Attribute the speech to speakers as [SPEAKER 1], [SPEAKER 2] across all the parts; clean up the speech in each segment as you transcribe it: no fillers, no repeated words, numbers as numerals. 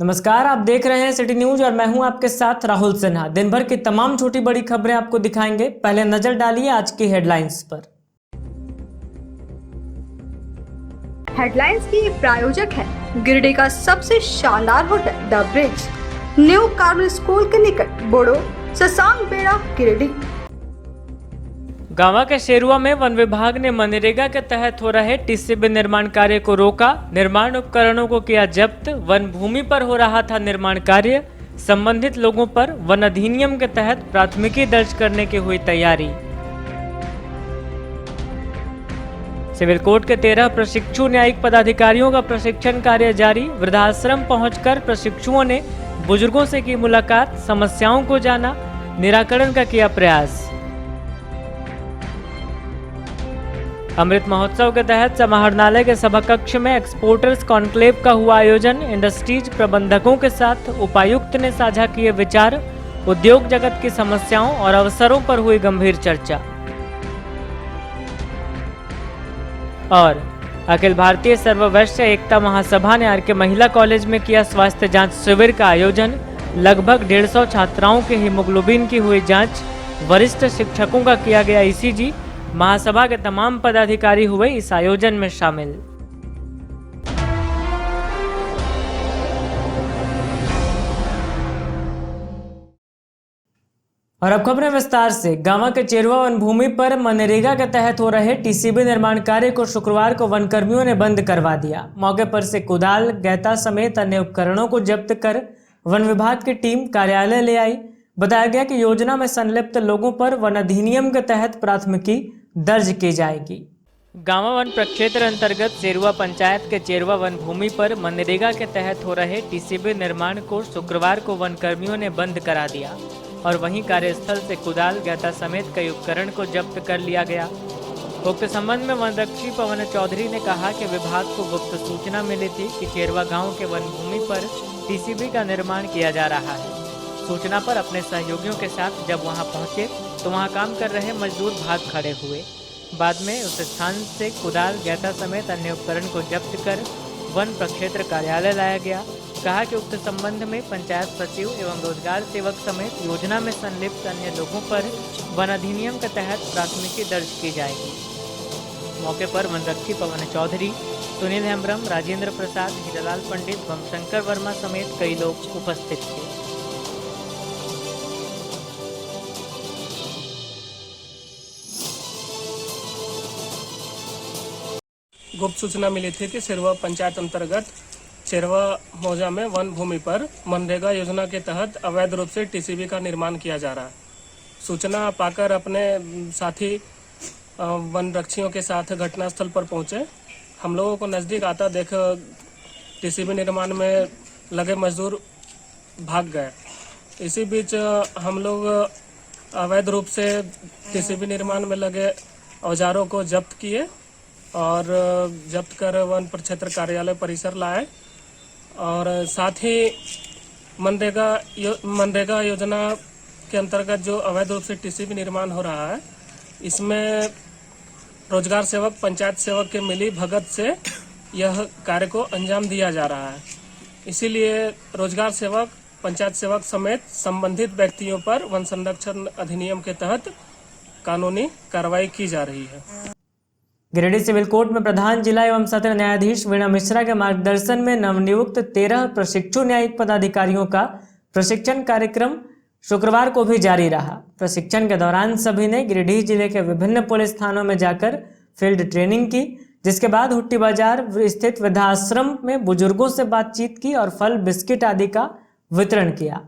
[SPEAKER 1] नमस्कार, आप देख रहे हैं सिटी न्यूज और मैं हूं आपके साथ राहुल सिन्हा। दिन भर की तमाम छोटी बड़ी खबरें आपको दिखाएंगे। पहले नजर डालिए आज की हेडलाइंस पर।
[SPEAKER 2] हेडलाइंस की प्रायोजक है गिरिडीह का सबसे शानदार hotel the bridge, new Carmel school के निकट, बोड़ो ससांग बेड़ा, गिरिडीह।
[SPEAKER 1] गांवा के शेरुआ में वन विभाग ने मनरेगा के तहत हो रहे टीसीबी निर्माण कार्य को रोका। निर्माण उपकरणों को किया जब्त। वन भूमि पर हो रहा था निर्माण कार्य। संबंधित लोगों पर वन अधिनियम के तहत प्राथमिकी दर्ज करने की हुई तैयारी। सिविल कोर्ट के 13 प्रशिक्षु न्यायिक पदाधिकारियों का प्रशिक्षण कार्य जारी। वृद्धाश्रम पहुंचकर प्रशिक्षुओं ने बुजुर्गों से की मुलाकात, समस्याओं को जाना, निराकरण का किया प्रयास। अमृत महोत्सव के तहत समाहरणालय के सभा कक्ष में एक्सपोर्टर्स कॉन्क्लेव का हुआ आयोजन। इंडस्ट्रीज प्रबंधकों के साथ उपायुक्त ने साझा किए विचार। उद्योग जगत की समस्याओं और अवसरों पर हुई गंभीर चर्चा। और अखिल भारतीय सर्ववैश्य एकता महासभा ने आरके महिला कॉलेज में किया स्वास्थ्य जांच शिविर का आयोजन। लगभग 150 छात्राओं के हीमोग्लोबिन की हुई जांच। वरिष्ठ शिक्षकों का किया गया ईसीजी। महासभा के तमाम पदाधिकारी हुए इस आयोजन में शामिल। और अब खबरें विस्तार से। गांवा के चेरुआ वन भूमि पर मनरेगा के तहत हो रहे टीसीबी निर्माण कार्य को शुक्रवार को वन कर्मियों ने बंद करवा दिया। मौके पर से कुदाल, गैता समेत अन्य उपकरणों को जब्त कर वन विभाग की टीम कार्यालय ले आई। बताया गया कि योजना में संलिप्त लोगों पर वन अधिनियम के तहत प्राथमिकी दर्ज की जाएगी। गांवा वन प्रक्षेत्र अंतर्गत चेरुआ पंचायत के चेरुआ वन भूमि पर मनरेगा के तहत हो रहे टीसीबी निर्माण को शुक्रवार को वन कर्मियों ने बंद करा दिया और वहीं कार्यस्थल से कुदाल, गैता समेत कई उपकरण को जब्त कर लिया गया। उक्त संबंध में वन रक्षी पवन चौधरी ने कहा कि विभाग को गुप्त सूचना मिली थी कि चेरुआ गांव के वन भूमि पर टीसीबी का निर्माण किया जा रहा है। सूचना पर अपने सहयोगियों के साथ जब वहां पहुंचे तो वहां काम कर रहे मजदूर भाग खड़े हुए। बाद में उस स्थान से कुदाल, गैता समेत अन्य उपकरण को जब्त कर वन प्रक्षेत्र कार्यालय लाया गया। कहा कि उक्त संबंध में पंचायत सचिव एवं रोजगार सेवक समेत योजना में संलिप्त अन्य लोगों पर वन अधिनियम के तहत प्राथमिकी दर्ज की जाएगी। मौके पर वनरक्षी पवन चौधरी, सुनील हेम्ब्रम, राजेंद्र प्रसाद, हीरालाल पंडित, वमशंकर वर्मा समेत कई लोग उपस्थित थे।
[SPEAKER 3] गुप्त सूचना मिली थी कि चेरुआ पंचायत अंतर्गत चेरुआ मौजा में वन भूमि पर मनरेगा योजना के तहत अवैध रूप से टीसीबी का निर्माण किया जा रहा है। सूचना पाकर अपने साथी वन रक्षियों के साथ घटनास्थल पर पहुंचे। हम लोगों को नज़दीक आता देख टीसीबी निर्माण में लगे मजदूर भाग गए। इसी बीच हम लोग अवैध रूप से टीसीबी निर्माण में लगे औजारों को जब्त किए और जब्त कर वन प्रक्षेत्र कार्यालय परिसर लाए और साथ ही मनरेगा योजना के अंतर्गत जो अवैध रूप से टीसीबी निर्माण हो रहा है, इसमें रोजगार सेवक, पंचायत सेवक के मिली भगत से यह कार्य को अंजाम दिया जा रहा है। इसीलिए रोजगार सेवक, पंचायत सेवक समेत संबंधित व्यक्तियों पर वन संरक्षण अधिनियम के तहत कानूनी कार्रवाई की जा रही है।
[SPEAKER 1] गिरिडीह सिविल कोर्ट में प्रधान जिला एवं सत्र न्यायाधीश वीणा मिश्रा के मार्गदर्शन में नवनियुक्त 13 प्रशिक्षु न्यायिक पदाधिकारियों का प्रशिक्षण कार्यक्रम शुक्रवार को भी जारी रहा। प्रशिक्षण के दौरान सभी ने गिरिडीह जिले के विभिन्न पुलिस थानों में जाकर फील्ड ट्रेनिंग की, जिसके बाद हुट्टी बाजार स्थित वृद्धाश्रम में बुजुर्गों से बातचीत की और फल, बिस्किट आदि का वितरण किया।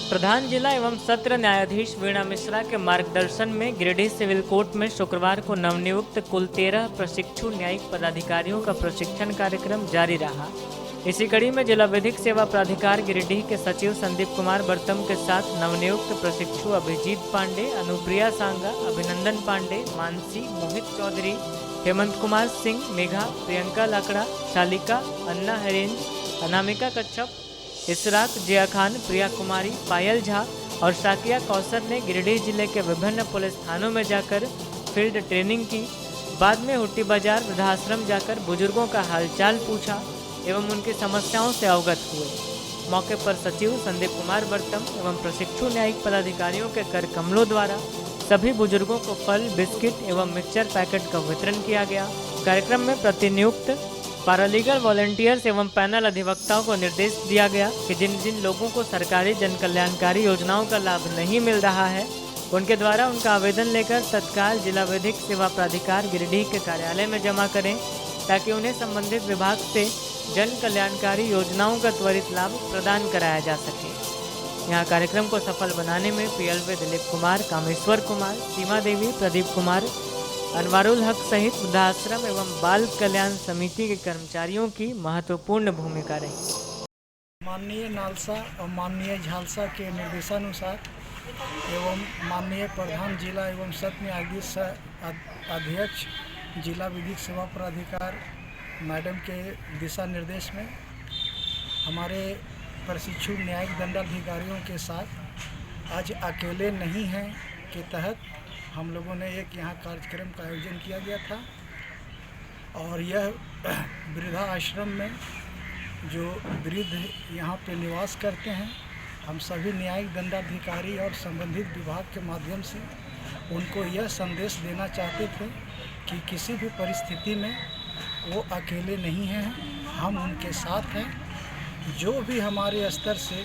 [SPEAKER 1] प्रधान जिला एवं सत्र न्यायाधीश वीणा मिश्रा के मार्गदर्शन में गिरिडीह सिविल कोर्ट में शुक्रवार को नवनियुक्त कुल 13 प्रशिक्षु न्यायिक पदाधिकारियों का प्रशिक्षण कार्यक्रम जारी रहा। इसी कड़ी में जिला विधिक सेवा प्राधिकार गिरिडीह के सचिव संदीप कुमार बर्तम के साथ नवनियुक्त प्रशिक्षु अभिजीत पांडे, अनुप्रिया सांगा, अभिनंदन पांडे, मानसी, मोहित चौधरी, हेमंत कुमार सिंह, मेघा, प्रियंका लाकड़ा, शालिका, अन्ना हरेंज, अनामिका कच्छप, इसराक, जिया खान, प्रिया कुमारी, पायल झा और शाकिया कौसर ने गिरिडीह जिले के विभिन्न पुलिस थानों में जाकर फील्ड ट्रेनिंग की। बाद में हुट्टी बाजार वृद्धाश्रम जाकर बुजुर्गों का हालचाल पूछा। एवं उनकी समस्याओं से अवगत हुए। मौके पर सचिव संदीप कुमार बर्तम एवं प्रशिक्षु न्यायिक पदाधिकारियों के कर कमलों द्वारा सभी बुजुर्गों को फल, बिस्किट एवं मिक्सचर पैकेट का वितरण किया गया। कार्यक्रम में प्रतिनियुक्त पैरालीगल वॉलंटियर्स एवं पैनल अधिवक्ताओं को निर्देश दिया गया कि जिन जिन लोगों को सरकारी जन कल्याणकारी योजनाओं का लाभ नहीं मिल रहा है, उनके द्वारा उनका आवेदन लेकर तत्काल जिला विधिक सेवा प्राधिकार गिरिडीह के कार्यालय में जमा करें, ताकि उन्हें संबंधित विभाग से जन कल्याणकारी योजनाओं का त्वरित लाभ प्रदान कराया जा सके। यहाँ कार्यक्रम को सफल बनाने में पीएलवी दिलीप कुमार, कामेश्वर कुमार, सीमा देवी, प्रदीप कुमार, अनवारुल हक सहित वृद्धाश्रम एवं बाल कल्याण समिति के कर्मचारियों की महत्वपूर्ण भूमिका रही।
[SPEAKER 4] माननीय नालसा और माननीय झालसा के निर्देशानुसार एवं माननीय प्रधान जिला एवं सत्र न्यायाधीश अध्यक्ष जिला विधिक सेवा प्राधिकार मैडम के दिशा निर्देश में हमारे प्रशिक्षु न्यायिक दंडाधिकारियों के साथ आज अकेले नहीं हैं के तहत हम लोगों ने एक यहाँ कार्यक्रम का आयोजन किया गया था। और यह वृद्धा आश्रम में जो वृद्ध यहाँ पे निवास करते हैं, हम सभी न्यायिक दंडाधिकारी और संबंधित विभाग के माध्यम से उनको यह संदेश देना चाहते थे कि किसी भी परिस्थिति में वो अकेले नहीं हैं, हम उनके साथ हैं। जो भी हमारे स्तर से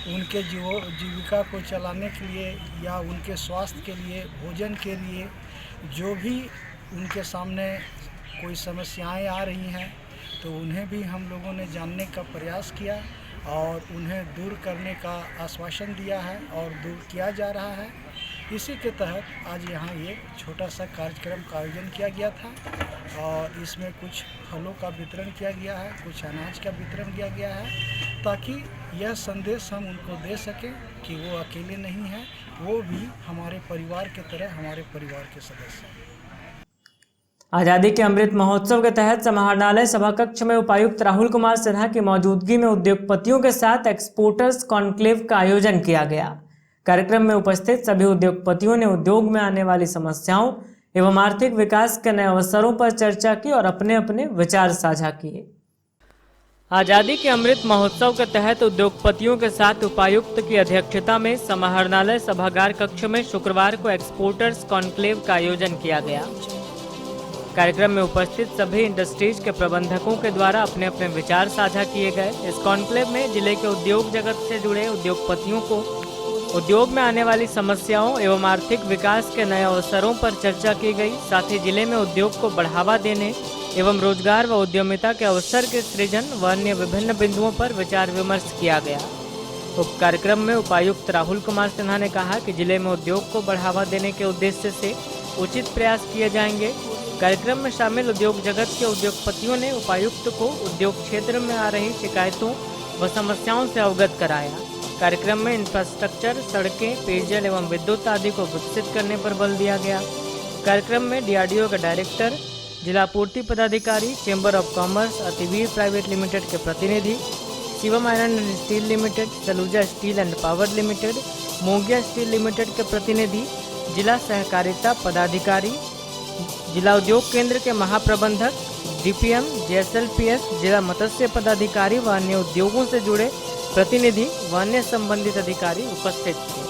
[SPEAKER 4] उनके जीविका को चलाने के लिए या उनके स्वास्थ्य के लिए, भोजन के लिए जो भी उनके सामने कोई समस्याएं आ रही हैं, तो उन्हें भी हम लोगों ने जानने का प्रयास किया और उन्हें दूर करने का आश्वासन दिया है और दूर किया जा रहा है। इसी के तहत आज यहाँ एक छोटा सा कार्यक्रम का आयोजन किया गया था और इसमें कुछ फलों का वितरण किया गया है, कुछ अनाज का वितरण किया गया है, ताकि यह संदेश हम उनको दे सकें कि वो अकेले नहीं हैं, वो भी हमारे परिवार के तरह हमारे परिवार के सदस्य हैं।
[SPEAKER 1] आज़ादी के अमृत महोत्सव के तहत समाहरणालय सभा कक्ष में उपायुक्त राहुल कुमार सिन्हा की मौजूदगी में उद्योगपतियों के साथ एक्सपोर्टर्स कॉन्क्लेव का आयोजन किया गया। कार्यक्रम में उपस्थित सभी उद्योगपतियों ने उद्योग में आने वाली समस्याओं एवं आर्थिक विकास के नए अवसरों पर चर्चा की और अपने अपने विचार साझा किए। आज़ादी के अमृत महोत्सव के तहत उद्योगपतियों के साथ उपायुक्त की अध्यक्षता में समाहरणालय सभागार कक्ष में शुक्रवार को एक्सपोर्टर्स कॉन्क्लेव का आयोजन किया गया। कार्यक्रम में उपस्थित सभी इंडस्ट्रीज के प्रबंधकों के द्वारा अपने अपने विचार साझा किए गए। इस कॉन्क्लेव में जिले के उद्योग जगत से जुड़े उद्योगपतियों को उद्योग में आने वाली समस्याओं एवं आर्थिक विकास के नए अवसरों पर चर्चा की गई। साथ ही जिले में उद्योग को बढ़ावा देने एवं रोजगार व उद्यमिता के अवसर के सृजन व अन्य विभिन्न बिंदुओं पर विचार विमर्श किया गया। कार्यक्रम में उपायुक्त राहुल कुमार सिन्हा ने कहा कि जिले में उद्योग को बढ़ावा देने के उद्देश्य से उचित प्रयास किए जाएंगे। कार्यक्रम में शामिल उद्योग जगत के उद्योगपतियों ने उपायुक्त को उद्योग क्षेत्र में आ रही शिकायतों व समस्याओं से अवगत कराया। कार्यक्रम में इंफ्रास्ट्रक्चर, सड़कें, पेयजल एवं विद्युत आदि को विकसित करने पर बल दिया गया। कार्यक्रम में डीआरडीओ का डायरेक्टर, जिला पूर्ति पदाधिकारी, chamber of commerce, Ativeer private limited के प्रतिनिधि, Shivam iron and steel limited, Saluja steel and power limited, Mongia steel limited के प्रतिनिधि, जिला सहकारिता पदाधिकारी, जिला उद्योग केंद्र के महाप्रबंधक, डीपीएम, जेएसएलपीएस, जिला मत्स्य पदाधिकारी व अन्य उद्योगों से जुड़े प्रतिनिधि व अन्य संबंधित अधिकारी उपस्थित थे।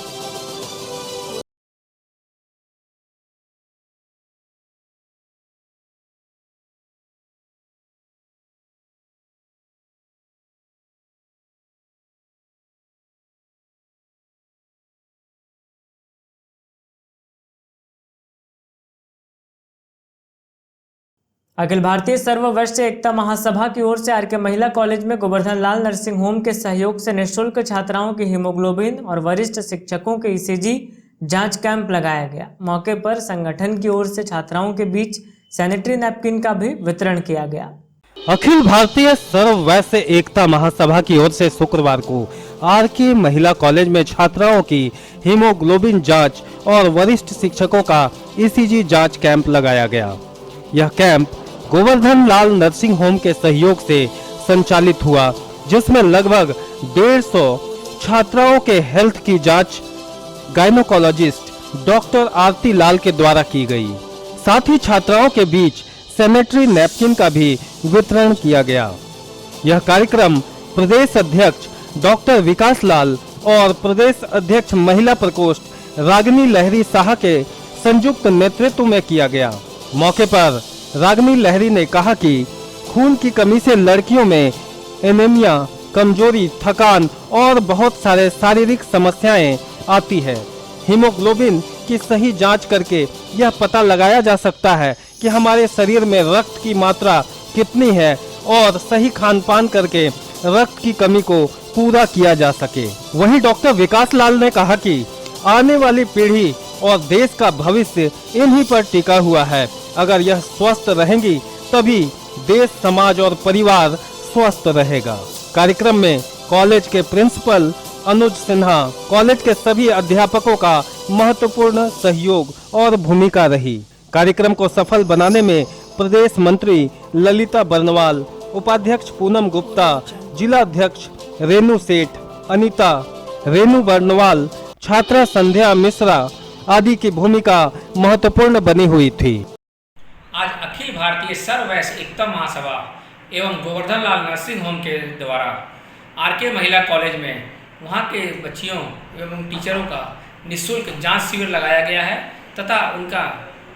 [SPEAKER 1] अखिल भारतीय सर्ववर्ष एकता महासभा की ओर से आरके महिला कॉलेज में गोवर्धन लाल नर्सिंग होम के सहयोग से निःशुल्क छात्राओं की हीमोग्लोबिन और वरिष्ठ शिक्षकों के ईसीजी जांच कैंप लगाया गया। मौके पर संगठन की ओर से छात्राओं के बीच सैनिटरी नैपकिन का भी वितरण किया गया।
[SPEAKER 5] अखिल भारतीय सर्ववैश्य एकता महासभा की ओर से शुक्रवार को आरके महिला कॉलेज में छात्राओं की हीमोग्लोबिन जांच और वरिष्ठ शिक्षकों का ईसीजी जांच कैंप लगाया गया। यह कैंप गोवर्धन लाल नर्सिंग होम के सहयोग से संचालित हुआ, जिसमें लगभग 150 छात्राओं के हेल्थ की जांच गायनोकोलॉजिस्ट डॉक्टर आरती लाल के द्वारा की गई। साथ ही छात्राओं के बीच सैनिटरी नैपकिन का भी वितरण किया गया। यह कार्यक्रम प्रदेश अध्यक्ष डॉक्टर विकास लाल और प्रदेश अध्यक्ष महिला प्रकोष्ठ रागिनी लहरी शाह के संयुक्त नेतृत्व में किया गया। मौके पर रागिनी लहरी ने कहा कि खून की कमी से लड़कियों में एनीमिया, कमजोरी, थकान और बहुत सारे शारीरिक समस्याएं आती है। हीमोग्लोबिन की सही जांच करके यह पता लगाया जा सकता है कि हमारे शरीर में रक्त की मात्रा कितनी है और सही खान पान करके रक्त की कमी को पूरा किया जा सके। वहीं डॉक्टर विकास लाल ने कहा कि आने वाली पीढ़ी और देश का भविष्य इन्हीं पर टिका हुआ है। अगर यह स्वस्थ रहेंगी तभी देश, समाज और परिवार स्वस्थ रहेगा। कार्यक्रम में कॉलेज के प्रिंसिपल अनुज सिन्हा, कॉलेज के सभी अध्यापकों का महत्वपूर्ण सहयोग और भूमिका रही। कार्यक्रम को सफल बनाने में प्रदेश मंत्री ललिता बर्नवाल, उपाध्यक्ष पूनम गुप्ता, जिला अध्यक्ष रेणु सेठ, अनीता, रेणु बर्नवाल, छात्रा संध्या मिश्रा आदि की भूमिका महत्वपूर्ण बनी हुई थी।
[SPEAKER 6] आज अखिल भारतीय सर्व वैश्य एकता महासभा एवं गोवर्धन लाल नर्सिंग होम के द्वारा आरके महिला कॉलेज में वहां के बच्चियों एवं टीचरों का निःशुल्क जांच शिविर लगाया गया है तथा उनका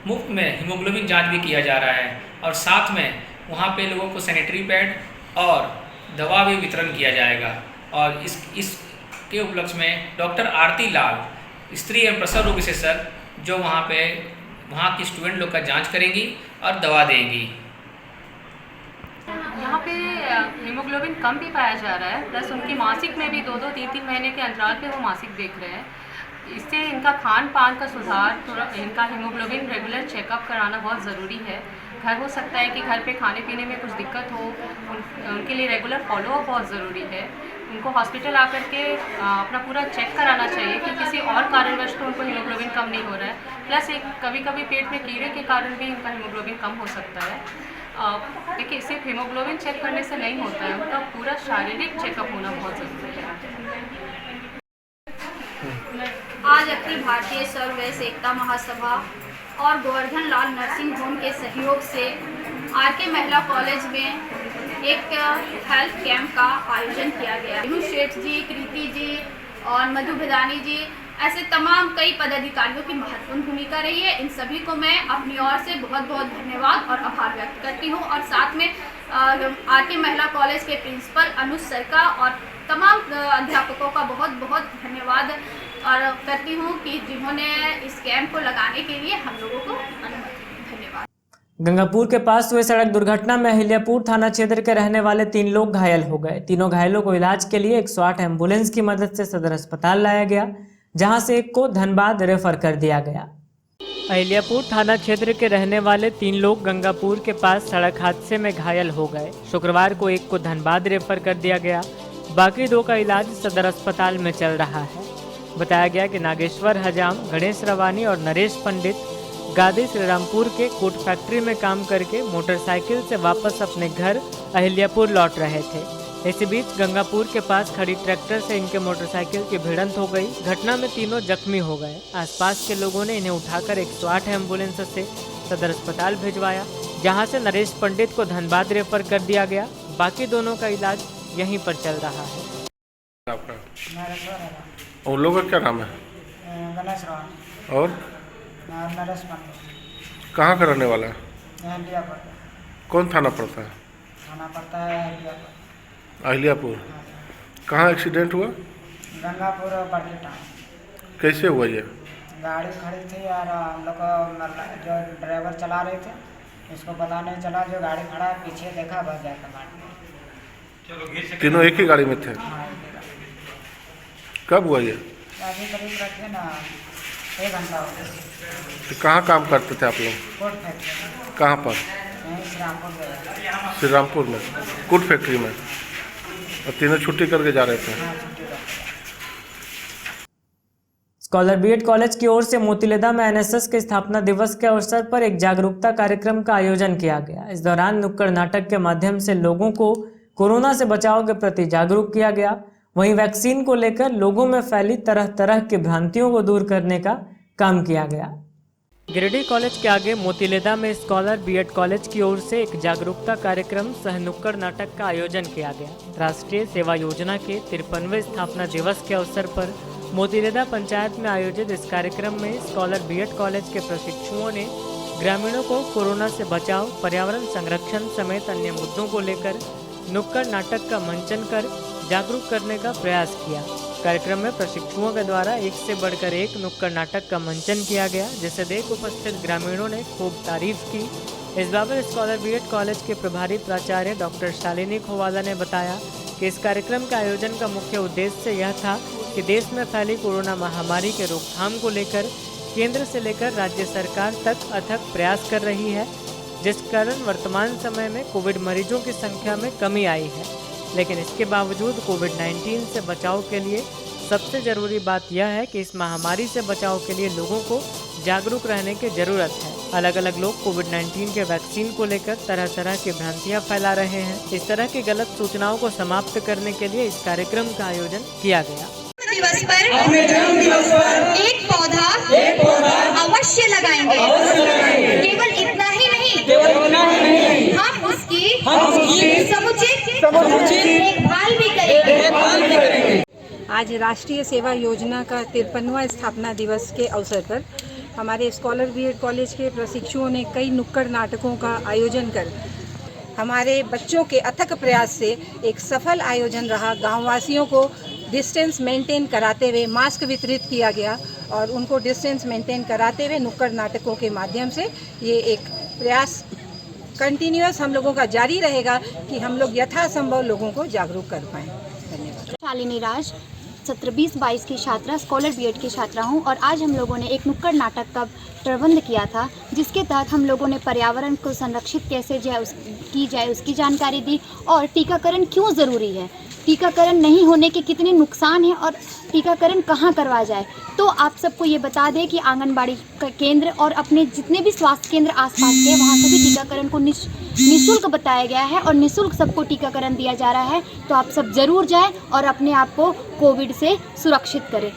[SPEAKER 6] मुफ्त में हीमोग्लोबिन जांच भी किया जा रहा है और साथ में वहां पे लोगों को सैनिटरी पैड और दवा भी वितरण किया जाएगा। और इसके उपलक्ष्य में डॉक्टर आरती लाल, स्त्री एवं प्रसव रोग विशेषज्ञ, जो वहाँ की स्टूडेंट लोग का जांच करेंगी और दवा देंगी।
[SPEAKER 7] यहाँ पे हीमोग्लोबिन कम भी पाया जा रहा है, प्लस उनकी मासिक में भी 2-2, 3-3 महीने के अंतराल पे वो मासिक देख रहे हैं। इससे इनका खान पान का सुधार, थोड़ा इनका हीमोग्लोबिन रेगुलर चेकअप कराना बहुत ज़रूरी है। घर हो सकता है कि घर पे खाने पीने में कुछ दिक्कत हो, उनके लिए रेगुलर फॉलोअप बहुत ज़रूरी है। उनको हॉस्पिटल आकर के अपना पूरा चेक कराना चाहिए कि किसी और कारणवश तो उनको हीमोग्लोबिन कम नहीं हो रहा है। प्लस एक कभी कभी पेट में कीड़े के कारण भी उनका हीमोग्लोबिन कम हो सकता है। देखिए, सिर्फ हीमोग्लोबिन चेक करने से नहीं होता है, उनका पूरा शारीरिक चेकअप होना बहुत ज़रूरी है।
[SPEAKER 8] आज अखिल भारतीय सर्व वैश्य एकता महासभा और गोवर्धन लाल नर्सिंग होम के सहयोग से आरके महिला कॉलेज में एक हेल्थ कैंप का आयोजन किया गया। रेणु सेठ जी, कृति जी और मधु भिदानी जी, ऐसे तमाम कई पदाधिकारियों की महत्वपूर्ण भूमिका रही है। इन सभी को मैं अपनी ओर से बहुत बहुत धन्यवाद और आभार व्यक्त करती हूँ। और साथ में आरके महिला कॉलेज के प्रिंसिपल अनुज सर का और तमाम अध्यापकों का बहुत बहुत धन्यवाद और करती हूँ कि जिन्होंने इस कैंप को लगाने के लिए हम लोगों को धन्यवाद।
[SPEAKER 1] गंगापुर के पास हुए सड़क दुर्घटना में अहिल्यापुर थाना क्षेत्र के रहने वाले 3 लोग घायल हो गए। तीनों घायलों को इलाज के लिए 108 एम्बुलेंस की मदद से सदर अस्पताल लाया गया, जहां से एक को धनबाद रेफर कर दिया गया। अहिल्यापुर थाना क्षेत्र के रहने वाले 3 लोग गंगापुर के पास सड़क हादसे में घायल हो गए। शुक्रवार को एक को धनबाद रेफर कर दिया गया, बाकी 2 का इलाज सदर अस्पताल में चल रहा है। बताया गया कि नागेश्वर हजाम, गणेश रवानी और नरेश पंडित गादी श्रीरामपुर के कोट फैक्ट्री में काम करके मोटरसाइकिल से वापस अपने घर अहिल्यापुर लौट रहे थे। इसी बीच गंगापुर के पास खड़ी ट्रैक्टर से इनके मोटरसाइकिल की भिड़ंत हो गई। घटना में तीनों जख्मी हो गए। आसपास के लोगों ने इन्हें उठाकर 108 एम्बुलेंस से सदर अस्पताल भिजवाया, जहां से नरेश पंडित को धनबाद रेफर कर दिया गया। बाकी दोनों का इलाज यहीं पर चल रहा है।
[SPEAKER 9] और लोगों का क्या नाम है?
[SPEAKER 4] गणेश राव
[SPEAKER 9] और
[SPEAKER 4] नरेश पंडित।
[SPEAKER 9] कहाँ का रहने वाला है?
[SPEAKER 4] अहिल्यापुर।
[SPEAKER 9] कौन थाना पड़ता है?
[SPEAKER 4] थाना पड़ता है अहिल्यापुर।
[SPEAKER 9] अहिल्यापुर। कहाँ एक्सीडेंट हुआ?
[SPEAKER 4] गंगापुर बड़की टाउन।
[SPEAKER 9] कैसे हुआ ये?
[SPEAKER 4] गाड़ी खड़ी थी और हम लोग जो ड्राइवर चला रहे थे उसको पता नहीं चला, जो गाड़ी खड़ा है पीछे देखा, बस जाकर मार दिया।
[SPEAKER 9] तीनों एक ही गाड़ी में थे?
[SPEAKER 4] हाँ,
[SPEAKER 9] कब हुआ ये?
[SPEAKER 4] अभी करीब रखे ना 1 घंटा हो गया।
[SPEAKER 9] तो कहाँ काम करते थे आप लोग?
[SPEAKER 4] कोट फैक्ट्री में।
[SPEAKER 9] कहाँ पर?
[SPEAKER 4] यहीं श्रीरामपुर गया।
[SPEAKER 9] श्रीरामपुर में कोट फैक्ट्री में। और तीनों छुट्टी करके जा रहे थे?
[SPEAKER 4] हाँ, छुट्टी करके।
[SPEAKER 1] स्कॉलर बीएड कॉलेज की ओर से मोतीलेदा में एनएसएस के स्थापना दिवस के अवसर पर एक जागरूकता कार्यक्रम का आयोजन किया गया। इस दौरान नुक्कड़ नाटक के माध्यम से लोगों को कोरोना से बचाव के प्रति जागरूक किया गया। वहीं वैक्सीन को लेकर लोगों में फैली तरह तरह की भ्रांतियों को दूर करने का काम किया गया। गिरिडीह कॉलेज के आगे मोतीलेदा में स्कॉलर बीएड कॉलेज की ओर से एक जागरूकता कार्यक्रम सह नुक्कड़ नाटक का आयोजन किया गया। राष्ट्रीय सेवा योजना के 53वें स्थापना दिवस के अवसर पर मोतीलेदा पंचायत में आयोजित इस कार्यक्रम में स्कॉलर बीएड कॉलेज के प्रशिक्षुओं ने ग्रामीणों को कोरोना से बचाव, पर्यावरण संरक्षण समेत अन्य मुद्दों को लेकर नुक्कड़ नाटक का मंचन कर जागरूक करने का प्रयास किया। कार्यक्रम में प्रशिक्षुओं के द्वारा एक से बढ़कर एक नुक्कड़ नाटक का मंचन किया गया, जिसे देख उपस्थित ग्रामीणों ने खूब तारीफ की। इस बाबत स्कॉलर बीएड कॉलेज के प्रभारी प्राचार्य डॉक्टर शालिनी खोवाला ने बताया कि इस कार्यक्रम के आयोजन का मुख्य उद्देश्य यह था कि देश में फैली कोरोना महामारी के रोकथाम को लेकर केंद्र से लेकर राज्य सरकार तक अथक प्रयास कर रही है, जिस कारण वर्तमान समय में कोविड मरीजों की संख्या में कमी आई है। लेकिन इसके बावजूद कोविड-19 से बचाव के लिए सबसे ज़रूरी बात यह है कि इस महामारी से बचाव के लिए लोगों को जागरूक रहने की ज़रूरत है। अलग अलग लोग कोविड-19 के वैक्सीन को लेकर तरह तरह की भ्रांतियां फैला रहे हैं। इस तरह की गलत सूचनाओं को समाप्त करने के लिए इस कार्यक्रम का आयोजन किया गया।
[SPEAKER 10] दिवस पर अपने जन्म दिवस पर एक पौधा अवश्य लगाएंगे। केवल इतना ही नहीं, हम उसकी समुचित देखभाल भी करेंगे।
[SPEAKER 11] आज राष्ट्रीय सेवा योजना का 53वां स्थापना दिवस के अवसर पर हमारे स्कॉलर बीएड कॉलेज के प्रशिक्षुओं ने कई नुक्कड़ नाटकों का आयोजन कर हमारे बच्चों के अथक प्रयास से एक सफल आयोजन रहा। गांववासियों को डिस्टेंस मेंटेन कराते हुए मास्क वितरित किया गया और उनको डिस्टेंस मेंटेन कराते हुए नुक्कड़ नाटकों के माध्यम से ये एक प्रयास कंटिन्यूअस हम लोगों का जारी रहेगा कि हम लोग यथासंभव लोगों को जागरूक कर पाएँ। धन्यवाद।
[SPEAKER 12] शालिनी राज, सत्र 20-22 की छात्रा, स्कॉलर बीएड की छात्रा हूँ और आज हम लोगों ने एक नुक्कड़ नाटक का प्रबंध किया था, जिसके तहत हम लोगों ने पर्यावरण को संरक्षित कैसे की जाए उसकी जानकारी दी और टीकाकरण क्यों ज़रूरी है, टीकाकरण नहीं होने के कितने नुकसान हैं और टीकाकरण कहाँ करवाया जाए। तो आप सबको ये बता दें कि आंगनबाड़ी केंद्र और अपने जितने भी स्वास्थ्य केंद्र आसपास के वहाँ सभी टीकाकरण को निःशुल्क बताया गया है और निःशुल्क सबको टीकाकरण दिया जा रहा है। तो आप सब जरूर जाएं और अपने आप को कोविड से सुरक्षित करें।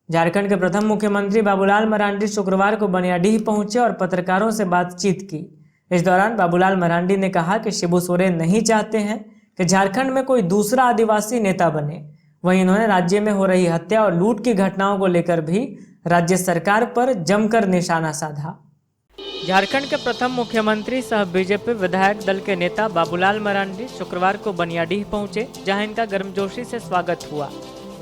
[SPEAKER 1] झारखंड के प्रथम मुख्यमंत्री बाबूलाल मरांडी शुक्रवार को बनियाडीह पहुंचे और पत्रकारों से बातचीत की। इस दौरान बाबूलाल मरांडी ने कहा कि शिबू सोरेन नहीं चाहते हैं कि झारखंड में कोई दूसरा आदिवासी नेता बने। वहीं इन्होंने राज्य में हो रही हत्या और लूट की घटनाओं को लेकर भी राज्य सरकार पर जमकर निशाना साधा। झारखंड के प्रथम मुख्यमंत्री सह बीजेपी विधायक दल के नेता बाबूलाल मरांडी शुक्रवार को बनियाडीह पहुंचे, जहां इनका गर्मजोशी से स्वागत हुआ।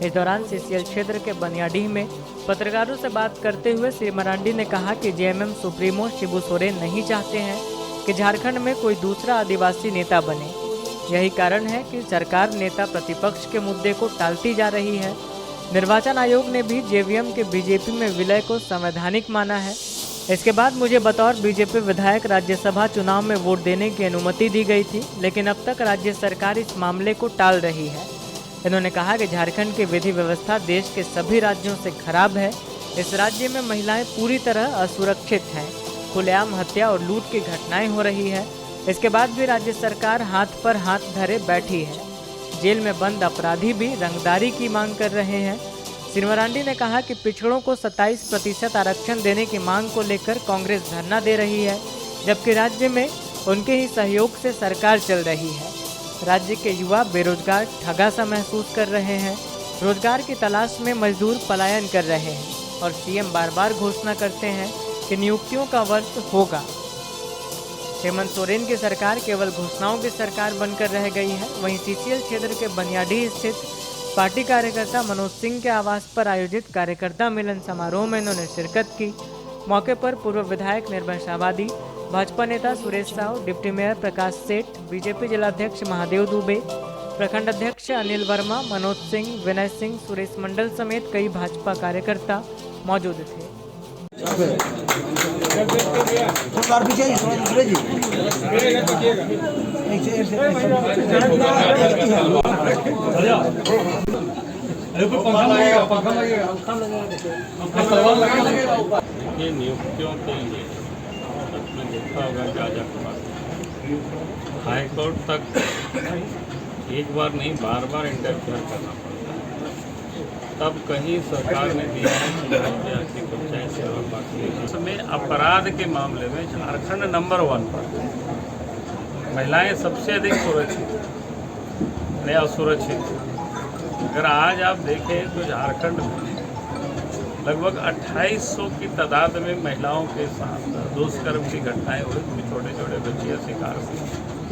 [SPEAKER 1] इस दौरान सीसीएल क्षेत्र के बनियाडीह में पत्रकारों से बात करते हुए श्री मरांडी ने कहा कि जेएमएम सुप्रीमो शिबू सोरेन नहीं चाहते हैं कि झारखंड में कोई दूसरा आदिवासी नेता बने। यही कारण है कि सरकार नेता प्रतिपक्ष के मुद्दे को टालती जा रही है। निर्वाचन आयोग ने भी जेवीएम के बीजेपी में विलय को संवैधानिक माना है। इसके बाद मुझे बतौर बीजेपी विधायक राज्यसभा चुनाव में वोट देने की अनुमति दी गई थी, लेकिन अब तक राज्य सरकार इस मामले को टाल रही है। इन्होंने कहा कि झारखंड की विधि व्यवस्था देश के सभी राज्यों से खराब है। इस राज्य में महिलाएं पूरी तरह असुरक्षित हैं। खुलेआम हत्या और लूट की घटनाएं हो रही है। इसके बाद भी राज्य सरकार हाथ पर हाथ धरे बैठी है। जेल में बंद अपराधी भी रंगदारी की मांग कर रहे हैं। श्री मरांडी ने कहा कि पिछड़ों को 27% आरक्षण देने की मांग को लेकर कांग्रेस धरना दे रही है, जबकि राज्य में उनके ही सहयोग से सरकार चल रही है। राज्य के युवा बेरोजगार ठगा सा महसूस कर रहे हैं। रोजगार की तलाश में मजदूर पलायन कर रहे हैं और सीएम बार बार घोषणा करते हैं कि नियुक्तियों का वर्ष होगा। हेमंत सोरेन की सरकार केवल घोषणाओं की सरकार बनकर रह गई है। वहीं सीसीएल क्षेत्र के बनियाडीह स्थित पार्टी कार्यकर्ता मनोज सिंह के आवास पर आयोजित कार्यकर्ता मिलन समारोह में इन्होंने शिरकत की। मौके पर पूर्व विधायक निर्भय शाहबादी, भाजपा नेता सुरेश साहू, डिप्टी मेयर प्रकाश सेठ, बीजेपी जिलाध्यक्ष महादेव दुबे, प्रखंड अध्यक्ष अनिल वर्मा, मनोज सिंह, विनय सिंह, सुरेश मंडल समेत कई भाजपा कार्यकर्ता मौजूद थे।
[SPEAKER 13] ये नियुक्तियों के लिए आपने देखा होगा हाई कोर्ट तक एक बार नहीं बार बार इंटरफेयर करना पड़ता है। तब कहीं सरकार ने दिया है कि पंचायत सेवा बाकी इसमें अपराध के मामले में झारखंड नंबर 1 पर। महिलाएं सबसे अधिक सुरक्षित या असुरक्षित। अगर आज आप देखें तो झारखंड में लगभग 2800 की तादाद में महिलाओं के साथ दुष्कर्म की घटनाएं हुई, छोटे छोटे बच्चियां शिकार हुई,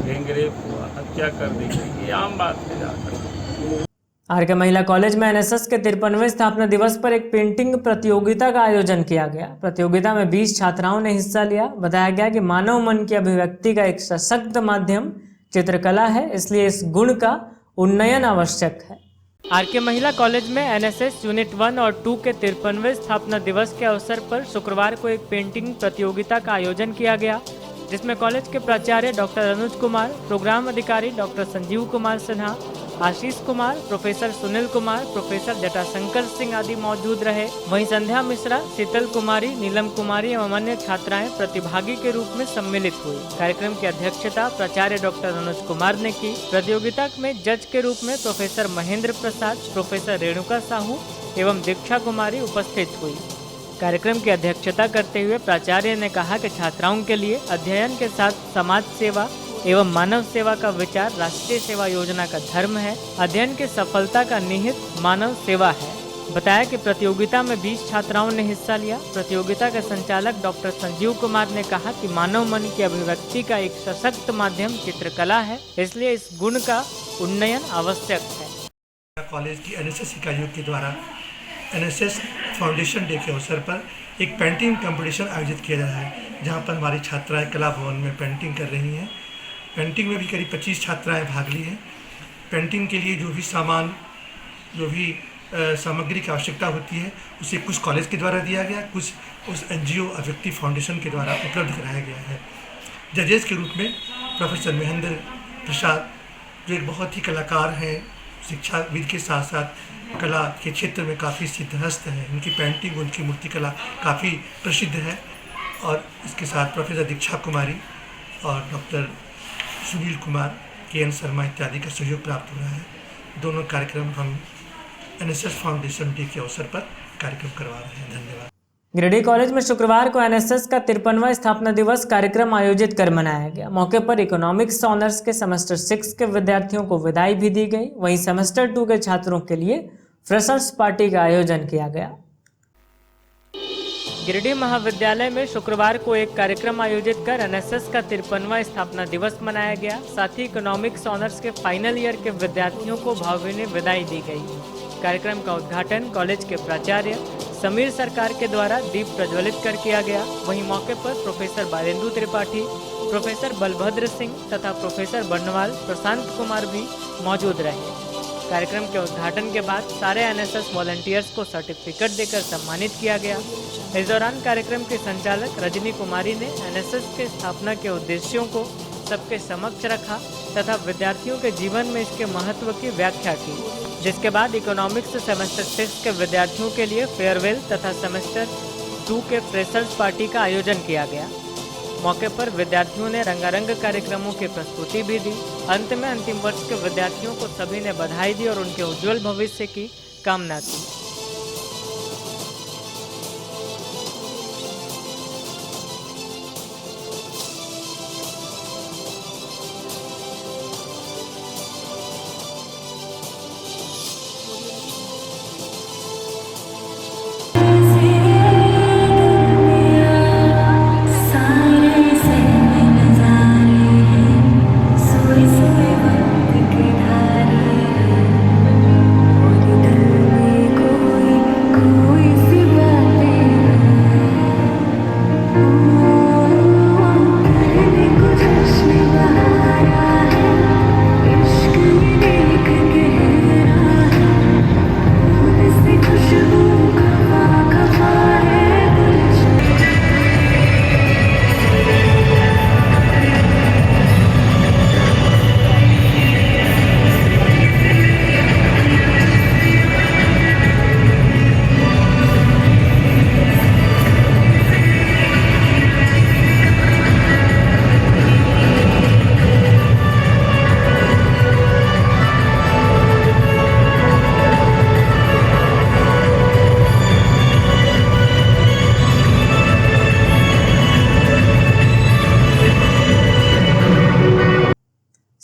[SPEAKER 13] गैंगरेप हुआ, हत्या कर दी गई। ये आम बात है झारखंड।
[SPEAKER 1] आरके महिला कॉलेज में एनएसएस के 53वें स्थापना दिवस पर एक पेंटिंग प्रतियोगिता का आयोजन किया गया। प्रतियोगिता में 20 छात्राओं ने हिस्सा लिया। बताया गया कि मानव मन की अभिव्यक्ति का एक सशक्त माध्यम चित्रकला है, इसलिए इस गुण का उन्नयन आवश्यक है। आरके महिला कॉलेज में एनएसएस यूनिट 1 और 2 के 53वें स्थापना दिवस के अवसर पर शुक्रवार को एक पेंटिंग प्रतियोगिता का आयोजन किया गया, जिसमें कॉलेज के प्राचार्य डॉक्टर अनुज कुमार, प्रोग्राम अधिकारी doctor Sanjeev Kumar Sinha, Ashish Kumar, professor Sunil Kumar, professor Jatashankar Singh आदि मौजूद रहे। वहीं संध्या मिश्रा, शीतल कुमारी, नीलम कुमारी एवं अन्य छात्राएं प्रतिभागी के रूप में सम्मिलित हुई। कार्यक्रम की अध्यक्षता प्राचार्य डॉक्टर अनुज कुमार ने की। प्रतियोगिता में जज के रूप में प्रोफेसर महेंद्र प्रसाद, प्रोफेसर रेणुका साहू एवं दीक्षा कुमारी उपस्थित हुई। कार्यक्रम की अध्यक्षता करते हुए प्राचार्य ने कहा कि छात्राओं के लिए अध्ययन के साथ समाज सेवा एवं मानव सेवा का विचार राष्ट्रीय सेवा योजना का धर्म है। अध्ययन की सफलता का निहित मानव सेवा है। बताया कि प्रतियोगिता में 20 छात्राओं ने हिस्सा लिया। प्रतियोगिता के संचालक डॉक्टर संजीव कुमार ने कहा कि मानव मन की अभिव्यक्ति का एक सशक्त माध्यम चित्रकला है, इसलिए इस गुण का उन्नयन आवश्यक है।
[SPEAKER 14] कॉलेज की एनएसएस इकाइयों के द्वारा एनएसएस फाउंडेशन डे के अवसर पर एक पेंटिंग कंपटीशन आयोजित किया जा रहा है, जहां पर हमारी छात्राएं कला भवन में पेंटिंग कर रही हैं। पेंटिंग में भी करीब 25 छात्राएं भाग ली हैं। पेंटिंग के लिए जो भी सामान, जो भी सामग्री की आवश्यकता होती है, उसे कुछ कॉलेज के द्वारा दिया गया, कुछ उस एनजीओ अभिव्यक्ति फाउंडेशन के द्वारा उपलब्ध कराया गया है। जजेस के रूप में प्रोफेसर महेंद्र प्रसाद, जो एक बहुत ही कलाकार हैं, शिक्षाविद के साथ साथ कला के क्षेत्र में काफ़ी सिद्धहस्त हैं। उनकी पेंटिंग, उनकी मूर्तिकला काफ़ी प्रसिद्ध है। और इसके साथ प्रोफेसर दीक्षा कुमारी और डॉक्टर सुनील कुमार, के.एन. शर्मा इत्यादि का सहयोग प्राप्त हो रहा है। दोनों कार्यक्रम हम एनएसएस फाउंडेशन डे के अवसर पर कार्यक्रम करवा रहे हैं। धन्यवाद।
[SPEAKER 1] गिरिडीह कॉलेज में शुक्रवार को एनएसएस का 53वां स्थापना दिवस कार्यक्रम आयोजित कर मनाया गया। मौके पर इकोनॉमिक्स ऑनर्स के सेमेस्टर 6 के विद्यार्थियों को विदाई भी दी गई। वहीं सेमेस्टर 2 के छात्रों के लिए फ्रेशर्स पार्टी का आयोजन किया गया। गिरिडीह महाविद्यालय में शुक्रवार को एक कार्यक्रम आयोजित कर एनएसएस का 53वां स्थापना दिवस मनाया गया। साथ ही इकोनॉमिक्स ऑनर्स के फाइनल ईयर के विद्यार्थियों को भावभीनी विदाई दी गई। कार्यक्रम का उद्घाटन कॉलेज के प्राचार्य समीर सरकार के द्वारा दीप प्रज्वलित कर किया गया। वहीं मौके पर प्रोफेसर बालेंदु त्रिपाठी, प्रोफेसर बलभद्र सिंह तथा प्रोफेसर बर्नवाल प्रशांत कुमार भी मौजूद रहे। कार्यक्रम के उद्घाटन के बाद सारे एनएसएस वॉलंटियर्स को सर्टिफिकेट देकर सम्मानित किया गया। इस दौरान कार्यक्रम के संचालक रजनी कुमारी ने एनएसएस के स्थापना के उद्देश्यों को सबके समक्ष रखा तथा विद्यार्थियों के जीवन में इसके महत्व की व्याख्या की। जिसके बाद इकोनॉमिक्स सेमेस्टर 6 के विद्यार्थियों के लिए फेयरवेल तथा सेमेस्टर 2 के फ्रेशर्स पार्टी का आयोजन किया गया। मौके पर विद्यार्थियों ने रंगारंग कार्यक्रमों की प्रस्तुति भी दी। अंत में अंतिम वर्ष के विद्यार्थियों को सभी ने बधाई दी और उनके उज्जवल भविष्य की कामना की।
[SPEAKER 15] को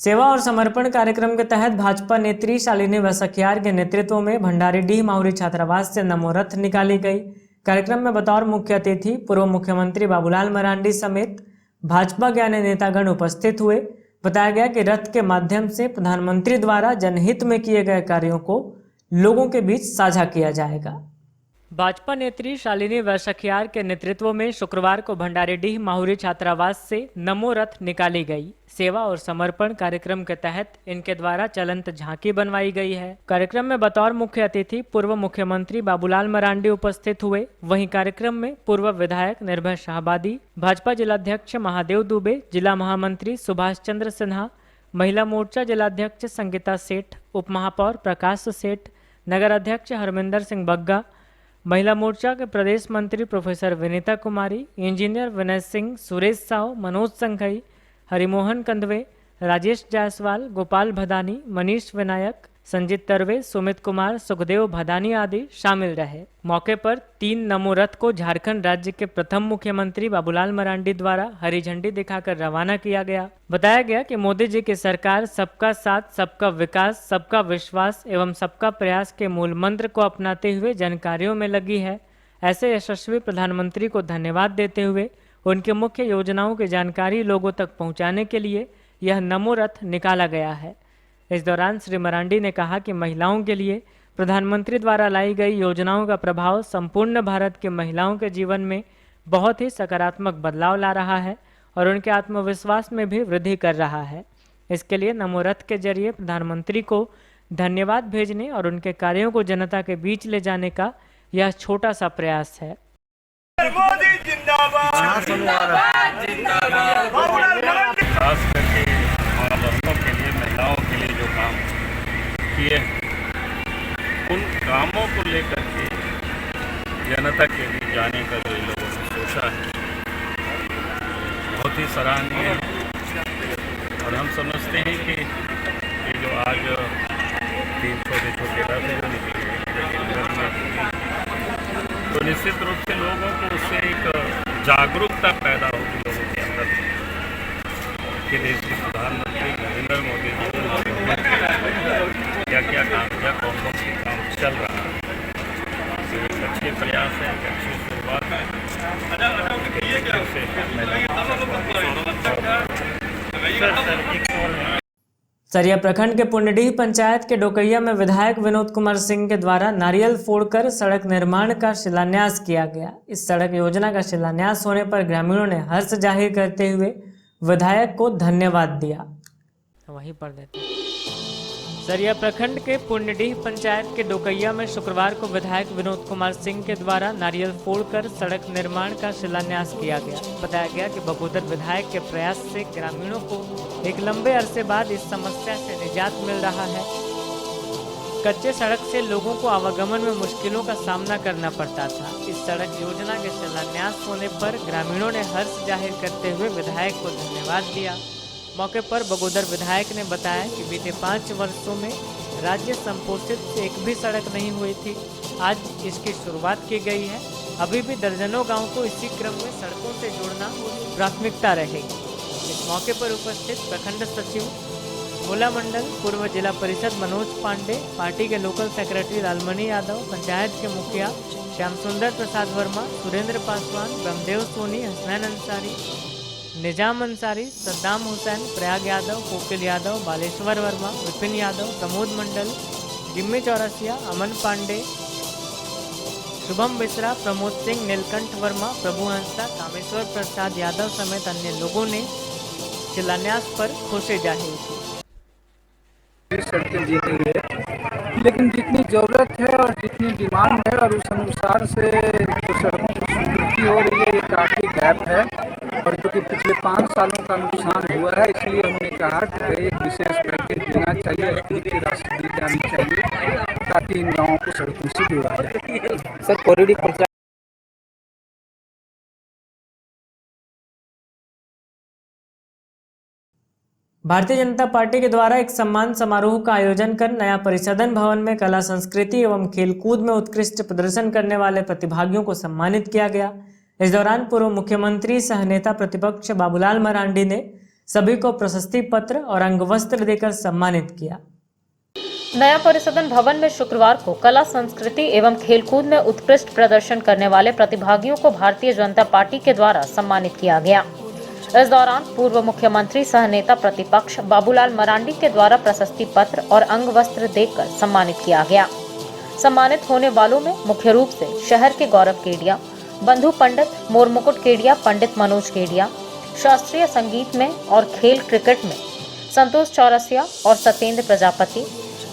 [SPEAKER 1] सेवा और समर्पण कार्यक्रम के तहत भाजपा नेत्री शालिनी वसखियार के नेतृत्व में भंडारीडीह माहुरी छात्रावास से नमो रथ निकाली गई। कार्यक्रम में बतौर मुख्य अतिथि पूर्व मुख्यमंत्री बाबूलाल मरांडी समेत भाजपा के अन्य नेतागण उपस्थित हुए। बताया गया कि रथ के माध्यम से प्रधानमंत्री द्वारा जनहित में किए गए कार्यों को लोगों के बीच साझा किया जाएगा। भाजपा नेत्री शालिनी वसखियार के नेतृत्व में शुक्रवार को भंडारीडीह माहुरी छात्रावास से नमो रथ निकाली गई। सेवा और समर्पण कार्यक्रम के तहत इनके द्वारा चलंत झांकी बनवाई गई है। कार्यक्रम में बतौर मुख्य अतिथि पूर्व मुख्यमंत्री बाबूलाल मरांडी उपस्थित हुए। वहीं कार्यक्रम में पूर्व विधायक निर्भय शाहबादी, भाजपा जिलाध्यक्ष महादेव दुबे, जिला महामंत्री सुभाष चंद्र सिन्हा, महिला मोर्चा जिलाध्यक्ष संगीता सेठ, उप महापौर प्रकाश सेठ, नगर अध्यक्ष हरमिंदर सिंह बग्गा, महिला मोर्चा के प्रदेश मंत्री प्रोफेसर विनीता कुमारी, इंजीनियर विनय सिंह, सुरेश साहू, मनोज संघई, हरिमोहन कंदवे, राजेश जायसवाल, गोपाल भदानी, मनीष विनायक, संजीत तरवे, सुमित कुमार, सुखदेव भदानी आदि शामिल रहे। मौके पर 3 नमो रथ को झारखंड राज्य के प्रथम मुख्यमंत्री बाबूलाल मरांडी द्वारा हरी झंडी दिखाकर रवाना किया गया। बताया गया कि मोदी जी की सरकार सबका साथ, सबका विकास, सबका विश्वास एवं सबका प्रयास के मूल मंत्र को अपनाते हुए जन कार्यों में लगी है। ऐसे यशस्वी प्रधानमंत्री को धन्यवाद देते हुए उनके मुख्य योजनाओं की जानकारी लोगों तक पहुँचाने के लिए यह नमो रथ निकाला गया है। इस दौरान श्री मरांडी ने कहा कि महिलाओं के लिए प्रधानमंत्री द्वारा लाई गई योजनाओं का प्रभाव संपूर्ण भारत के महिलाओं के जीवन में बहुत ही सकारात्मक बदलाव ला रहा है और उनके आत्मविश्वास में भी वृद्धि कर रहा है। इसके लिए नमो रथ के जरिए प्रधानमंत्री को धन्यवाद भेजने और उनके कार्यों को जनता के बीच ले जाने का यह छोटा सा प्रयास है।
[SPEAKER 13] खास करके हमारा बहनों के लिए, महिलाओं के लिए जो काम किए उन कामों को लेकर के जनता के बीच जाने का जो लोगों ने सोचा है बहुत ही सराहनीय है। और हम समझते हैं कि ये जो आज 3 छोटे रथ जो निकले तो निश्चित रूप से लोगों को उससे एक जागरूकता पैदा होगी लोगों के अंदर कि देश के प्रधानमंत्री नरेंद्र मोदी जी क्या क्या काम किया, कौन कौन से काम चल रहा है। तो एक अच्छे प्रयास है, एक अच्छी शुरुआत है।
[SPEAKER 1] सरिया प्रखंड के पुंडडीह पंचायत के डोकैया में विधायक विनोद कुमार सिंह के द्वारा नारियल फोड़कर सड़क निर्माण का शिलान्यास किया गया। इस सड़क योजना का शिलान्यास होने पर ग्रामीणों ने हर्ष जाहिर करते हुए विधायक को धन्यवाद दिया। वहीं पढ़ देते। सरिया प्रखंड के पुंडडीह पंचायत के डोकैया में शुक्रवार को विधायक विनोद कुमार सिंह के द्वारा नारियल फोड़कर सड़क निर्माण का शिलान्यास किया गया। बताया गया कि बगोदर विधायक के प्रयास से ग्रामीणों को एक लंबे अरसे बाद इस समस्या से निजात मिल रहा है। कच्चे सड़क से लोगों को आवागमन में मुश्किलों का सामना करना पड़ता था। इस सड़क योजना के शिलान्यास होने पर ग्रामीणों ने हर्ष जाहिर करते हुए विधायक को धन्यवाद दिया। मौके पर बगोदर विधायक ने बताया कि बीते 5 वर्षों में राज्य संपोषित से एक भी सड़क नहीं हुई थी। आज इसकी शुरुआत की गई है। अभी भी दर्जनों गाँव को इसी क्रम में सड़कों से जोड़ना प्राथमिकता रहेगी। इस मौके पर उपस्थित प्रखंड सचिव भोला मंडल, पूर्व जिला परिषद मनोज पांडे, पार्टी के लोकल सेक्रेटरी लालमणि यादव, पंचायत के मुखिया श्याम सुंदर प्रसाद वर्मा, सुरेंद्र पासवान, ब्रह्मदेव सोनी, हसनैन अंसारी, निजाम अंसारी, सद्दाम हुसैन, प्रयाग यादव, कोकिल यादव, बालेश्वर वर्मा, विपिन यादव, प्रमोद मंडल, जिम्मी चौरसिया, अमन पांडे, शुभम मिश्रा, प्रमोद सिंह, नीलकंठ वर्मा, प्रभु हंसा, कामेश्वर प्रसाद यादव समेत अन्य लोगों ने शिलान्यास पर खुशी जाहिर की।
[SPEAKER 15] सड़कें दी गई है, लेकिन जितनी ज़रूरत है और जितनी डिमांड है और उस अनुसार से जो सड़कों की स्वीकृति हो रही है, ये काफ़ी गैप है और जो कि पिछले 5 सालों का नुकसान हुआ है। इसलिए हमने कहा कि एक विशेष पैकेज देना चाहिए, अतिरिक्त राशि दी जानी चाहिए ताकि इन गाँवों को सड़कों से जोड़ा जाए। सर कोरिडी पंचायत
[SPEAKER 1] भारतीय जनता पार्टी के द्वारा एक सम्मान समारोह का आयोजन कर नया परिसदन भवन में कला संस्कृति एवं खेलकूद में उत्कृष्ट प्रदर्शन करने वाले प्रतिभागियों को सम्मानित किया गया। इस दौरान पूर्व मुख्यमंत्री सह नेता प्रतिपक्ष बाबूलाल मरांडी ने सभी को प्रशस्ति पत्र और अंगवस्त्र देकर सम्मानित किया।
[SPEAKER 16] नया परिसदन भवन में शुक्रवार को कला, संस्कृति एवं खेलकूद में उत्कृष्ट प्रदर्शन करने वाले प्रतिभागियों को भारतीय जनता पार्टी के द्वारा सम्मानित किया गया। इस दौरान पूर्व मुख्यमंत्री सह नेता प्रतिपक्ष बाबूलाल मरांडी के द्वारा प्रशस्ति पत्र और अंगवस्त्र देकर सम्मानित किया गया। सम्मानित होने वालों में मुख्य रूप से शहर के गौरव केडिया, बंधु पंडित, मोरमुकुट केडिया, पंडित मनोज केडिया, शास्त्रीय संगीत में और खेल क्रिकेट में संतोष चौरसिया और सत्येंद्र प्रजापति,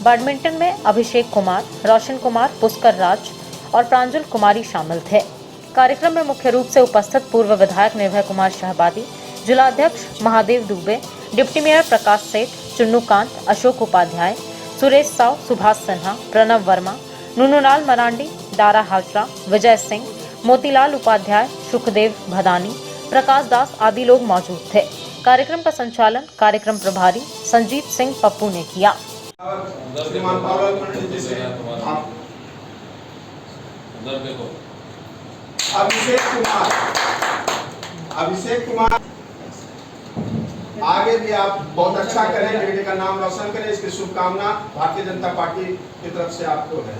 [SPEAKER 16] बैडमिंटन में अभिषेक कुमार, रोशन कुमार, पुष्कर राज और प्रांजल कुमारी शामिल थे। कार्यक्रम में मुख्य रूप से उपस्थित पूर्व विधायक निर्भय कुमार शहबादी, जिलाध्यक्ष महादेव दुबे, डिप्टी मेयर प्रकाश सेठ, चुन्नू कांत, अशोक उपाध्याय, सुरेश साव, सुभाष सिन्हा, प्रणव वर्मा, नुनुलाल मरांडी, दारा हाजरा, विजय सिंह, मोतीलाल उपाध्याय, सुखदेव भदानी, प्रकाश दास आदि लोग मौजूद थे। कार्यक्रम का संचालन कार्यक्रम प्रभारी संजीत सिंह पप्पू ने किया।
[SPEAKER 17] अभिषेक कुमार आगे भी आप बहुत अच्छा करें, गिरिडीह का नाम रोशन करें, इसकी शुभकामना भारतीय जनता पार्टी की तरफ से आपको है।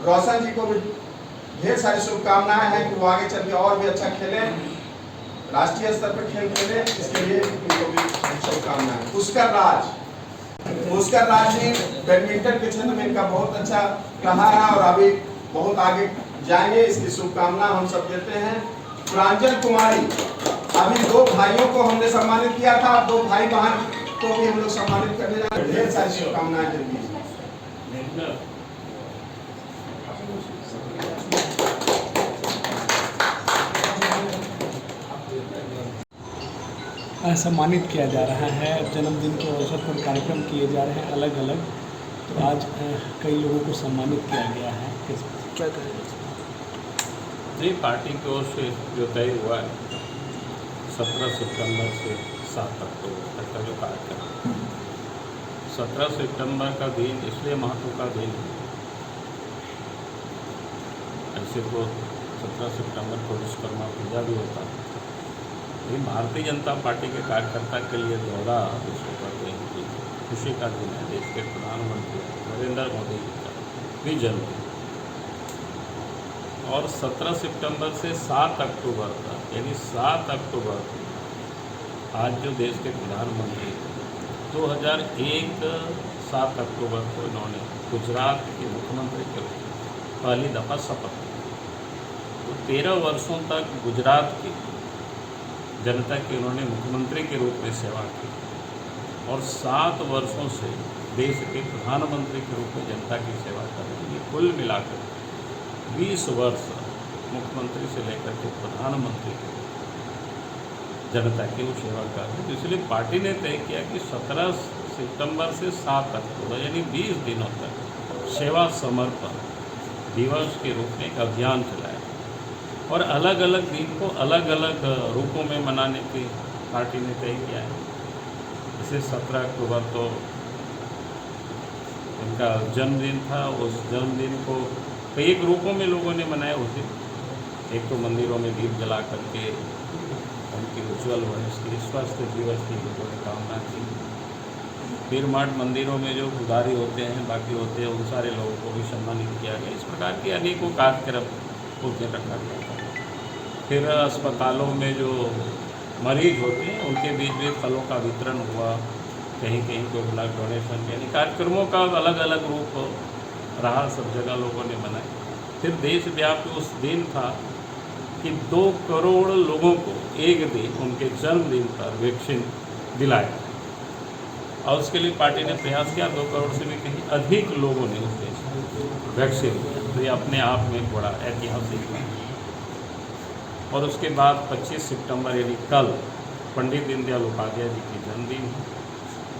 [SPEAKER 17] रोशन जी को भी ढेर सारी शुभकामनाएं हैं कि वो आगे चल के और भी अच्छा खेलें, राष्ट्रीय स्तर पर खेल खेलें, इसके लिए उनको भी शुभकामनाएं। पुष्कर राज जी बैडमिंटन के क्षेत्र में इनका बहुत अच्छा रहा है और अभी बहुत आगे जाएंगे, इसकी शुभकामना हम सब देते हैं। प्रांजल कुमारी, अभी 2 भाइयों को हमने सम्मानित किया था, 2 भाई बहन को भी हम लोग सम्मानित करने जा रहे हैं। ढेर सारी शुभकामनाएं देंगे।
[SPEAKER 18] सम्मानित किया जा रहा है। जन्मदिन के अवसर पर कार्यक्रम किए जा रहे हैं अलग अलग, तो आज कई लोगों को सम्मानित किया गया है। क्या कहेंगे?
[SPEAKER 13] जी, पार्टी की ओर से जो तय हुआ है 17 सितंबर से 7 अक्टूबर तक का जो कार्यक्रम, 17 सितंबर का दिन इसलिए महत्व का दिन है, ऐसे तो 17 सितंबर को विश्वकर्मा पूजा भी होता है, लेकिन भारतीय जनता पार्टी के कार्यकर्ता के लिए 14 विश्वकर्मा जयंती खुशी का दिन है। देश के प्रधानमंत्री नरेंद्र मोदी जी का भी जन्मदिन और 17 सितंबर से 7 अक्टूबर तक, यानी 7 अक्टूबर आज जो देश के प्रधानमंत्री 2001 7 अक्टूबर को इन्होंने गुजरात के मुख्यमंत्री के रूप में पहली दफ़ा शपथ ली। तो 13 वर्षों तक गुजरात की जनता की उन्होंने मुख्यमंत्री के रूप में सेवा की और 7 वर्षों से देश के प्रधानमंत्री के रूप में जनता की सेवा कर रहे हैं। कुल मिलाकर 20 वर्ष मुख्यमंत्री से लेकर के प्रधानमंत्री के जनता की वो सेवा कर रहे हैं। तो इसलिए पार्टी ने तय किया कि 17 सितंबर से 7 अक्टूबर यानी 20 दिनों तक सेवा समर्पण दिवस के रूप में एक अभियान चलाया और अलग अलग दिन को अलग अलग रूपों में मनाने की पार्टी ने तय किया है। जैसे 17 अक्टूबर तो इनका जन्मदिन था, उस जन्मदिन को कई एक रूपों में लोगों ने मनाया उस दिन। एक तो मंदिरों में दीप जला करके उनकी उज्ज्वल भविष्य की स्वस्थ जीवन की लोगों ने कामना की। फिर मठ मंदिरों में जो पुजारी होते हैं, बाकी होते हैं, उन सारे लोगों को भी सम्मानित किया गया। इस प्रकार के अनेकों कार्यक्रम उस दिन रखा गया था। फिर अस्पतालों में जो मरीज होते हैं उनके बीच में फलों का वितरण हुआ, कहीं कहीं को ब्लड डोनेशन, यानी कार्यक्रमों का अलग अलग रूप रहा, सब जगह लोगों ने मनाए। फिर देशव्यापी उस दिन था कि 2 करोड़ लोगों को एक दिन उनके जन्मदिन पर वैक्सीन दिलाया और उसके लिए पार्टी ने प्रयास किया। 2 करोड़ से भी कहीं अधिक लोगों ने उस देश वैक्सीन लिया, तो ये अपने आप में एक बड़ा ऐतिहासिक है। और उसके बाद 25 सितंबर यानी कल पंडित दीनदयाल उपाध्याय जी की जन्मदिन है।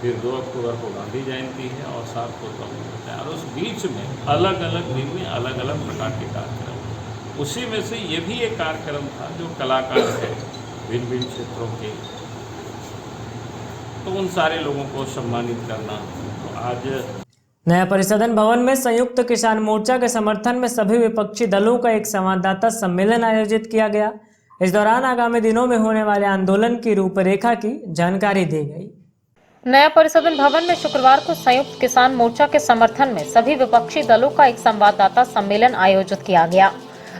[SPEAKER 13] फिर 2 अक्टूबर को गांधी जयंती है और 7 को तो होता है। और उस बीच में अलग अलग दिन में अलग अलग प्रकार के कार्यक्रम, उसी में से ये भी एक कार्यक्रम था जो कलाकार है भिन्न भिन्न क्षेत्रों के, तो उन सारे लोगों को सम्मानित करना। तो आज
[SPEAKER 1] नया परिसदन भवन में संयुक्त किसान मोर्चा के समर्थन में सभी विपक्षी दलों का एक संवाददाता सम्मेलन आयोजित किया गया। इस दौरान आगामी दिनों में होने वाले आंदोलन की रूपरेखा की जानकारी दी गई।
[SPEAKER 16] नया परिसदन भवन में शुक्रवार को संयुक्त किसान मोर्चा के समर्थन में सभी विपक्षी दलों का एक संवाददाता सम्मेलन आयोजित किया गया।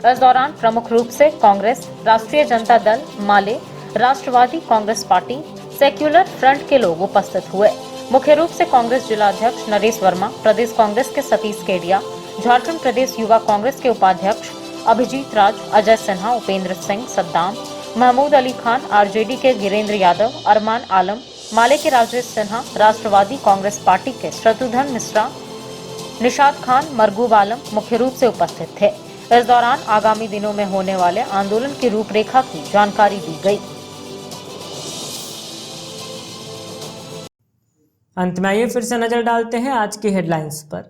[SPEAKER 16] इस दौरान प्रमुख रूप से कांग्रेस, राष्ट्रीय जनता दल, माले, राष्ट्रवादी कांग्रेस पार्टी, सेक्युलर फ्रंट के लोग उपस्थित हुए। मुख्य रूप से कांग्रेस जिलाध्यक्ष नरेश वर्मा, प्रदेश कांग्रेस के सतीश केडिया, झारखंड प्रदेश युवा कांग्रेस के उपाध्यक्ष अभिजीत राज, अजय सिन्हा, उपेंद्र सिंह, सद्दाम, महमूद अली खान, आरजेडी के गिरेंद्र यादव, अरमान आलम, माले के राजेश सिन्हा, राष्ट्रवादी कांग्रेस पार्टी के शत्रुघ्न मिश्रा, निशाद खान, मरगूब आलम मुख्य रूप से उपस्थित थे। इस दौरान आगामी दिनों में होने वाले आंदोलन की रूपरेखा की जानकारी दी गई।
[SPEAKER 1] अंत में आइए फिर से नजर डालते हैं आज की हेडलाइंस पर।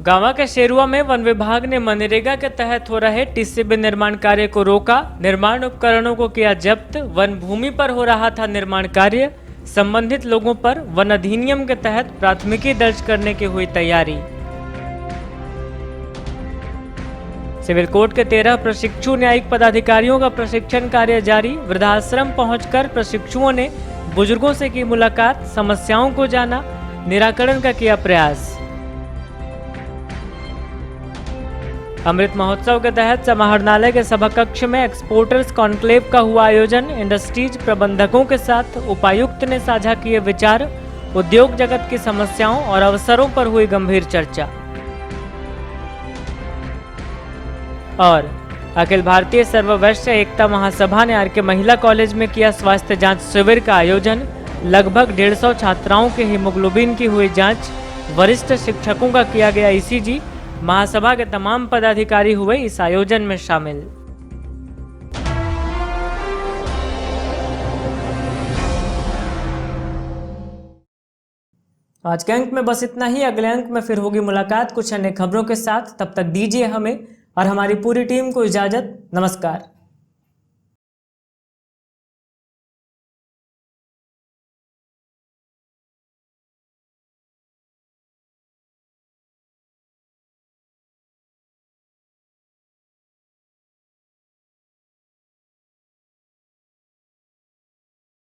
[SPEAKER 1] गांवा के शेरुआ में वन विभाग ने मनरेगा के तहत हो रहे टीसीबी निर्माण कार्य को रोका। निर्माण उपकरणों को किया जब्त। वन भूमि पर हो रहा था निर्माण कार्य। संबंधित लोगों पर वन अधिनियम के तहत प्राथमिकी दर्ज करने की हुई तैयारी। सिविल कोर्ट के 13 प्रशिक्षु न्यायिक पदाधिकारियों का प्रशिक्षण कार्य जारी। वृद्धाश्रम पहुंचकर प्रशिक्षुओं ने बुजुर्गों से की मुलाकात, समस्याओं को जाना, निराकरण का किया प्रयास। अमृत महोत्सव के तहत समाहरणालय के सभाकक्ष में एक्सपोर्टर्स कॉन्क्लेव का हुआ आयोजन। इंडस्ट्रीज प्रबंधकों के साथ उपायुक्त ने साझा किए विचार। उद्योग जगत की समस्याओं और अवसरों पर हुई गंभीर चर्चा। और अखिल भारतीय सर्व वैश्य एकता महासभा ने आरके महिला कॉलेज में किया स्वास्थ्य जांच शिविर का आयोजन। लगभग 150 छात्राओं के हीमोग्लोबिन की हुई जांच। वरिष्ठ शिक्षकों का किया गया ईसीजी। महासभा के तमाम पदाधिकारी हुए इस आयोजन में शामिल। आज के अंक में बस इतना ही। अगले अंक में फिर होगी मुलाकात कुछ अन्य खबरों के साथ। तब तक दीजिए हमें और हमारी पूरी टीम को इजाजत। नमस्कार।